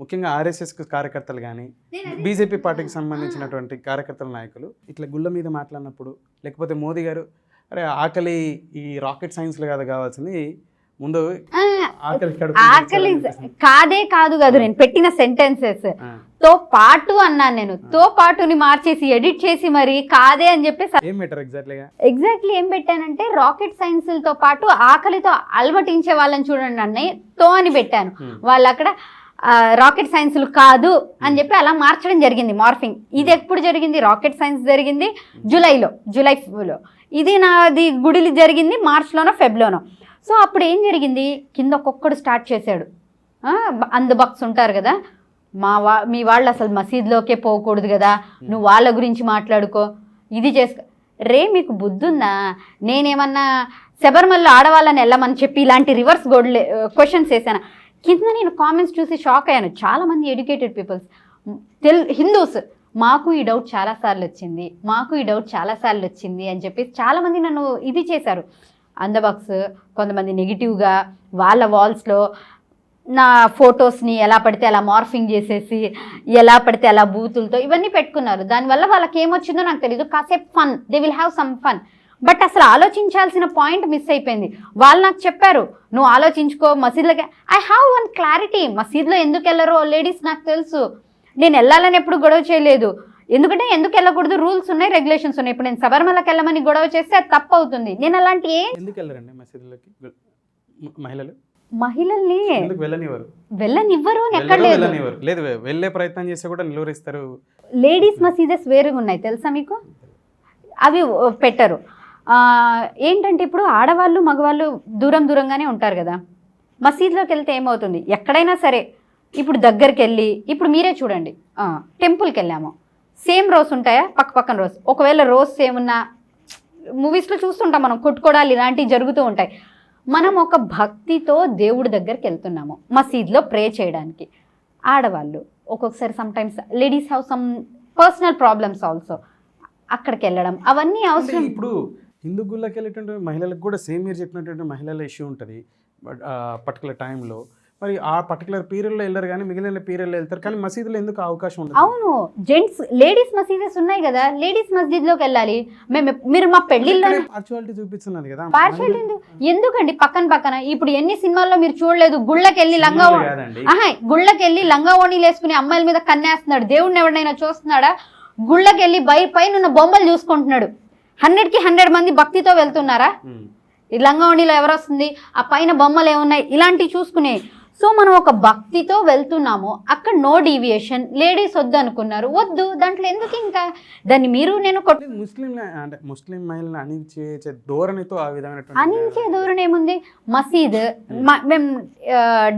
ముఖ్యంగా ఆర్ఎస్ఎస్ కార్యకర్తలు కానీ బీజేపీ పార్టీకి సంబంధించినటువంటి కార్యకర్తల నాయకులు ఇట్లా గుళ్ళ మీద మాట్లాడినప్పుడు లేకపోతే మోదీ గారు అరే ఆకలి ఈ రాకెట్ సైన్స్లో కాదు కావాల్సింది ముందు ఆకలి కాదే కాదు నేను పెట్టిన సెంటెన్సెస్ తో పాటు అన్నాను. నేను తో పాటుని మార్చేసి ఎడిట్ చేసి మరి కాదే అని చెప్పేసి ఏం పెట్టారు ఎగ్జాక్ట్లీ ఏం పెట్టానంటే రాకెట్ సైన్స్ తో పాటు ఆకలితో అలమటించే వాళ్ళని చూడండి అన్నయ్య తో అని పెట్టాను. వాళ్ళు అక్కడ రాకెట్ సైన్స్లు కాదు అని చెప్పి అలా మార్చడం జరిగింది మార్ఫింగ్. ఇది ఎప్పుడు జరిగింది? రాకెట్ సైన్స్ జరిగింది జూలైలో. ఇది నాది గుడిలి జరిగింది మార్చ్లోనో ఫెబ్లోనో. సో అప్పుడు ఏం జరిగింది, కింద ఒక్కొక్కడు స్టార్ట్ చేశాడు. అందుబాక్స్ ఉంటారు కదా, మీ వాళ్ళు అసలు మసీద్లోకే పోకూడదు కదా, నువ్వు వాళ్ళ గురించి మాట్లాడుకో, ఇది చేసుకో. మీకు బుద్ధుందా? నేనేమన్నా శబరిమలలో ఆడవాళ్ళని వెళ్ళమని చెప్పి ఇలాంటి రివర్స్ క్వశ్చన్స్ వేసాను. కింద నేను కామెంట్స్ చూసి షాక్ అయ్యాను. చాలామంది ఎడ్యుకేటెడ్ పీపుల్స్ హిందూస్ మాకు ఈ డౌట్ చాలాసార్లు వచ్చింది అని చెప్పి చాలామంది నన్ను ఇది చేశారు. అందబాక్స్ కొంతమంది నెగిటివ్గా వాళ్ళ వాల్స్లో నా ఫొటోస్ని ఎలా పడితే అలా మార్ఫింగ్ చేసేసి ఎలా పడితే అలా బూతులతో ఇవన్నీ పెట్టుకున్నారు. దానివల్ల వాళ్ళకి ఏమొచ్చిందో నాకు తెలియదు. కాసేపు fun, they will have some fun. But అసలు ఆలోచించాల్సిన పాయింట్ మిస్ అయిపోయింది. వాళ్ళు నాకు చెప్పారు నువ్వు ఆలోచించుకో మసీద్లోకి. ఐ హ్యావ్ వన్ క్లారిటీ, మసీద్లో ఎందుకు వెళ్ళరో లేడీస్ నాకు తెలుసు. నేను వెళ్ళాలని ఎప్పుడు గొడవ చేయలేదు. ఎందుకంటే ఎందుకు వెళ్ళకూడదు, రూల్స్ ఉన్నాయి, రెగ్యులేషన్స్ ఉన్నాయి. ఇప్పుడు నేను శబరిమలకి వెళ్ళమని గొడవ చేస్తే అది తప్పు అవుతుంది. నేను అలాంటి మహిళల్ని వెళ్ళనివ్వరు అని ఎక్కడ లేదు, వెళ్ళే ప్రయత్నం చేస్తే కూడా నిలువరిస్తారు. లేడీస్ మసీదెస్ వేరుగా ఉన్నాయి తెలుసా మీకు, అవి పెట్టరు. ఏంటంటే ఇప్పుడు ఆడవాళ్ళు మగవాళ్ళు దూరంగానే ఉంటారు కదా. మసీద్లోకి వెళ్తే ఏమవుతుంది, ఎక్కడైనా సరే ఇప్పుడు దగ్గరికి వెళ్ళి, ఇప్పుడు మీరే చూడండి టెంపుల్కి వెళ్ళాము, సేమ్ రోస్ ఉంటాయా, పక్కన రోస్. ఒకవేళ రోస్ సేమ్ ఉన్న మూవీస్లో చూస్తుంటాం మనం, కొట్టుకోవడాలు ఇలాంటివి జరుగుతూ ఉంటాయి. మనం ఒక భక్తితో దేవుడి దగ్గరికి వెళ్తున్నాము మసీద్లో ప్రే చేయడానికి. ఆడవాళ్ళు ఒక్కొక్కసారి sometimes ladies have some personal problems also, అక్కడికి వెళ్ళడం అవన్నీ అవసరం. ఇప్పుడు హిందూ గుళ్ళకి వెళ్ళేటువంటి మహిళలకు కూడా సేమ్ మీరు చెప్పినటువంటి మహిళల ఇష్యూ ఉంటుంది. బట్ పర్టికులర్ టైంలో మరి ఆ పర్టికులర్ పీరియడ్లో వెళ్ళరు కానీ మిగిలిన పీరియడ్లో వెళ్తారు. కానీ మసీదులో ఎందుకు అవకాశం ఉండదు? అవును, జెంట్స్ లేడీస్ మసీదెస్ ఉన్నాయి కదా, లేడీస్ మస్జిద్లోకి వెళ్ళాలి. మీరు మా పెళ్లిలో పార్చువాలిటీ చూపిస్తున్నది కదా. పార్చువాలిటీ ఎందుకండి? పక్కన ఇప్పుడు ఎన్ని సినిమాల్లో మీరు చూడలేదు, గుళ్ళకి వెళ్ళి లంగా ఓణీలు వేసుకుని అమ్మాయిల మీద కన్నేస్తున్నాడు. దేవుడిని ఎవరినైనా చూస్తున్నాడా? గుళ్ళకి వెళ్ళి పైన బొమ్మలు చూసుకుంటున్నాడు. 100కి 100 మంది భక్తితో వెళ్తున్నారా? ఈ లంగావణిలో ఎవరు వస్తుంది, ఆ పైన బొమ్మలు ఏమున్నాయి, ఇలాంటివి చూసుకునే. సో మనం ఒక భక్తితో వెళ్తున్నాము, అక్కడ నో డీవియేషన్. లేడీస్ వద్దు అనుకున్నారు, వద్దు, దాంట్లో ఎందుకు ఇంకా దాన్ని మీరు నేను ముస్లిం మహిళలను అణించే ధోరణితో ఆ విధంగా అణించే ధోరణి ఏముంది? మసీద్ మేము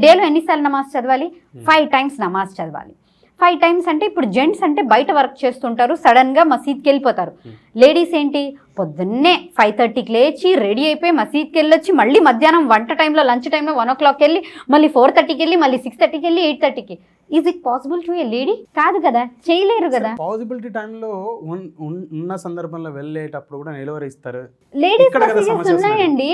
డేలో ఎన్నిసార్లు నమాజ్ చదవాలి? 5 times నమాజ్ చదవాలి. 5 times అంటే ఇప్పుడు జెంట్స్ అంటే బయట వర్క్ చేస్తుంటారు, సడన్గా మసీద్కి వెళ్ళిపోతారు. లేడీస్ ఏంటి, పొద్దున్నే 5:30కి లేచి రెడీ అయిపోయి మసీద్కి వెళ్ళొచ్చి మళ్ళీ మధ్యాహ్నం వంట టైంలో లంచ్ టైంలో 1 o'clock వెళ్ళి మళ్ళీ 4:30కి వెళ్ళి మళ్ళీ 6:30కి వెళ్ళి 8:30కి. Is it possible to a lady? కాదు కదా, చేయలేరు కదా. పాసిబిలిటీ టైంలో ఉన్న సందర్భంలో వెళ్ళేటప్పుడు కూడా నిలువరిస్తారు. లేడీస్ మసీదెస్ ఉన్నాయండి.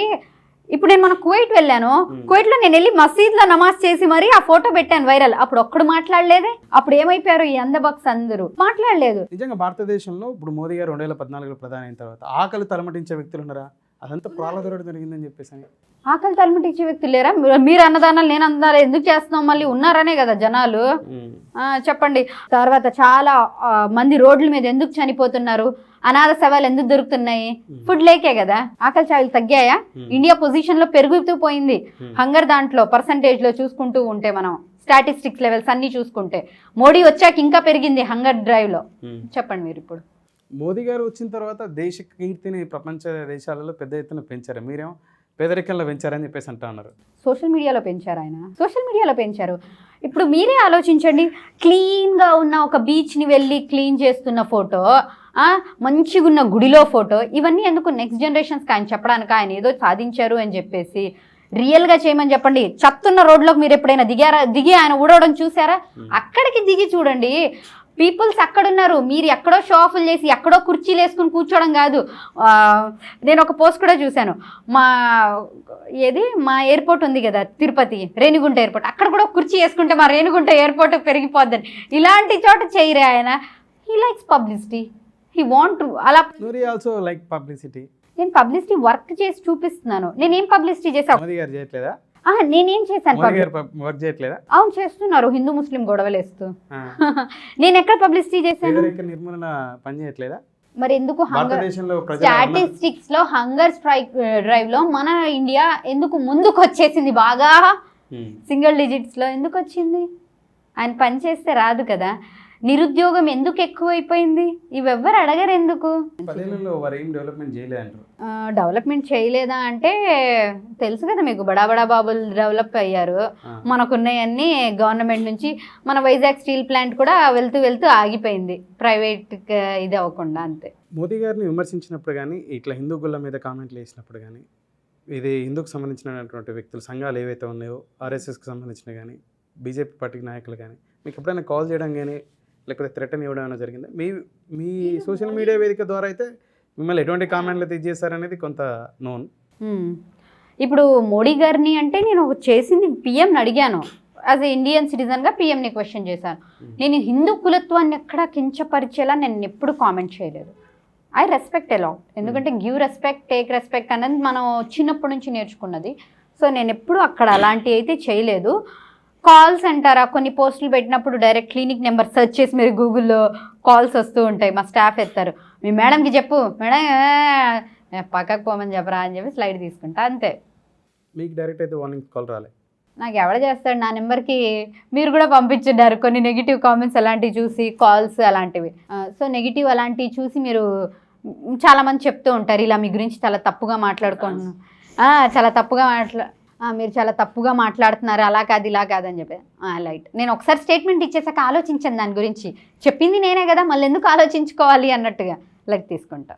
ఇప్పుడు నేను మన కువైట్ వెళ్ళాను, కువైట్లో నేను వెళ్ళి మసీద్లో నమాజ్ చేసి మరి ఆ ఫోటో పెట్టాను వైరల్. అప్పుడు ఒక్కడు మాట్లాడలేదే. అప్పుడు ఏమైపోయారు ఈ అందబాక్స్ అందరూ? మాట్లాడలేదు. నిజంగా భారతదేశంలో ఇప్పుడు మోదీ గారు 2014లో ప్రధాని అయిన తర్వాత ఆకలి తలమటించే వ్యక్తులు ఉన్నారా? అదంతా ప్రాలదొరడు జరిగిందని చెప్పేసి. ఆకలి తలమటించే వ్యక్తులు లేరా? మీరు అన్నదానాలు నేను అన్నదానాలు ఎందుకు చేస్తున్నాం మళ్ళీ ఉన్నారనే కదా జనాలు. చెప్పండి. తర్వాత చాలా మంది రోడ్ల మీద ఎందుకు చనిపోతున్నారు? అనాథ శవాలు ఎందుకు దొరుకుతున్నాయి? ఫుడ్ లేకే కదా. ఆకలి చావులు తగ్గాయా? ఇండియా పొజిషన్ లో పెరుగుతూ పోయింది. హంగర్ దాంట్లో పర్సంటేజ్ లో చూసుకుంటూ ఉంటే మనం స్టాటిస్టిక్స్ లెవెల్స్ అన్ని చూసుకుంటే మోడీ వచ్చాక ఇంకా పెరిగింది హంగర్ డ్రైవ్ లో. చెప్పండి మీరు. ఇప్పుడు మోదీ గారు వచ్చిన తర్వాత దేశ కీర్తిని ప్రపంచ దేశాలలో పెద్ద ఎత్తున పెంచారు, మీరేమో పేదరికంలో పెంచారని చెప్పేసి అంటా ఉన్నారు. సోషల్ మీడియాలో పెంచారు ఆయన, సోషల్ మీడియాలో పెంచారు. ఇప్పుడు మీరే ఆలోచించండి, క్లీన్గా ఉన్న ఒక బీచ్ని వెళ్ళి క్లీన్ చేస్తున్న ఫోటో, మంచిగా ఉన్న గుడిలో ఫోటో, ఇవన్నీ ఎందుకు? నెక్స్ట్ జనరేషన్స్కి ఆయన చెప్పడానికి ఆయన ఏదో సాధించారు అని చెప్పేసి. రియల్గా చేయమని చెప్పండి. చెత్తున్న రోడ్లోకి మీరు ఎప్పుడైనా దిగి ఆయన ఊడవడం చూసారా? అక్కడికి దిగి చూడండి. పీపుల్స్ అక్కడ ఉన్నారు, మీరు ఎక్కడో షో ఆఫ్లు చేసి ఎక్కడో కుర్చీలు వేసుకుని కూర్చోవడం కాదు. నేను ఒక పోస్ట్ కూడా చూశాను, మా ఎయిర్పోర్ట్ ఉంది కదా తిరుపతి రేణిగుంట ఎయిర్పోర్ట్, అక్కడ కూడా కుర్చీ వేసుకుంటే మా రేణిగుంట ఎయిర్పోర్ట్ పెరిగిపోద్దని. ఇలాంటి చోట చేయరే ఆయన. He likes publicity, he want అలా. Also like publicity. నేను పబ్లిసిటీ వర్క్ చేసి చూపిస్తున్నాను. నేనేం పబ్లిసిటీ చేశాను? మోదీ గారు చేయట్లేదా? నేనేం చేశాను? వర్క్ చేయట్లేదా? అవును చేస్తున్నారు, హిందూ ముస్లిం గొడవలు వేస్తూ. నేను ఎక్కడ పబ్లిసిటీ చేశాను? నిర్మూలన పని చేయట్లేదా? మరి ఎందుకు భారతదేశంలో స్టాటిస్టిక్స్ లో హంగర్ స్ట్రైక్ డ్రైవ్ లో మన ఇండియా ఎందుకు ముందుకు వచ్చేసింది? బాగా సింగిల్ డిజిట్స్ లో ఎందుకు వచ్చింది? ఆయన పని చేస్తే రాదు కదా. నిరుద్యోగం ఎందుకు ఎక్కువైపోయింది? ఇవెవ్వరు అడగరు ఎందుకు? 10 ఏళ్లలో వారు ఏం డెవలప్మెంట్ చేయలేదంటారు. డెవలప్మెంట్ చేయలేదా అంటే తెలుసు కదా మీకు, బడా బడా బాబులు డెవలప్ అయ్యారు. మనకున్నాయన్నీ గవర్నమెంట్ నుంచి. మన వైజాగ్ స్టీల్ ప్లాంట్ కూడా వెళ్తూ వెళ్తూ ఆగిపోయింది, ప్రైవేట్ ఇది అవ్వకుండా, అంతే. మోదీ గారిని విమర్శించినప్పుడు కానీ, ఇట్లా హిందూ గుళ్ళ మీద కామెంట్లు వేసినప్పుడు కానీ, ఇది హిందూకు సంబంధించినటువంటి వ్యక్తులు, సంఘాలు ఏవైతే ఉన్నాయో ఆర్ఎస్ఎస్కి సంబంధించిన కానీ, బీజేపీ పార్టీ నాయకులు కానీ మీకు ఎప్పుడైనా కాల్ చేయడం కానీ లేకపోతే థ్రెటన్ ఇవ్వడం ఏమైనా జరిగిందా? మీ సోషల్ మీడియా వేదిక ద్వారా అయితే మిమ్మల్ని ఎటువంటి కామెంట్లు తెచ్చేస్తారనేది కొంత నోన్. ఇప్పుడు మోడీ గారిని అంటే నేను చేసింది పిఎంని అడిగాను, యాజ్ ఎ ఇండియన్ సిటిజన్గా పిఎంని క్వశ్చన్ చేశాను. నేను హిందూ కులత్వాన్ని ఎక్కడా కించపరిచేలా నేను ఎప్పుడు కామెంట్ చేయలేదు. ఐ రెస్పెక్ట్ అలాట్, ఎందుకంటే గివ్ రెస్పెక్ట్ టేక్ రెస్పెక్ట్ అనేది మనం చిన్నప్పటి నుంచి నేర్చుకున్నది. సో నేను ఎప్పుడు అక్కడ అలాంటివి అయితే చేయలేదు. కాల్స్ అంటారా, కొన్ని పోస్టులు పెట్టినప్పుడు డైరెక్ట్ క్లినిక్ నెంబర్ సెర్చ్ చేసి మీరు గూగుల్లో కాల్స్ వస్తూ ఉంటాయి. మా స్టాఫ్ ఎత్తారు, మీ మేడంకి చెప్పు, మేడం పక్కకు పోమని చెప్పరా అని చెప్పి స్లైడ్ తీసుకుంటా, అంతే. మీకు డైరెక్ట్ అయితే వార్నింగ్ కాల్ రాలే? నాకు ఎవడ చేస్తాడు, నా నెంబర్కి మీరు కూడా పంపించున్నారు కొన్ని నెగిటివ్ కామెంట్స్ అలాంటివి చూసి, కాల్స్ అలాంటివి. సో నెగిటివ్ అలాంటివి చూసి మీరు చాలామంది చెప్తూ ఉంటారు, ఇలా మీ గురించి చాలా తప్పుగా మాట్లాడుకుంటున్నాను, మీరు చాలా తప్పుగా మాట్లాడుతున్నారు, అలా కాదు ఇలా కాదని చెప్పి. లైట్, నేను ఒకసారి స్టేట్మెంట్ ఇచ్చేసాక ఆలోచించాను దాని గురించి, చెప్పింది నేనే కదా, మళ్ళీ ఎందుకు ఆలోచించుకోవాలి అన్నట్టుగా లైట్ తీసుకుంటా.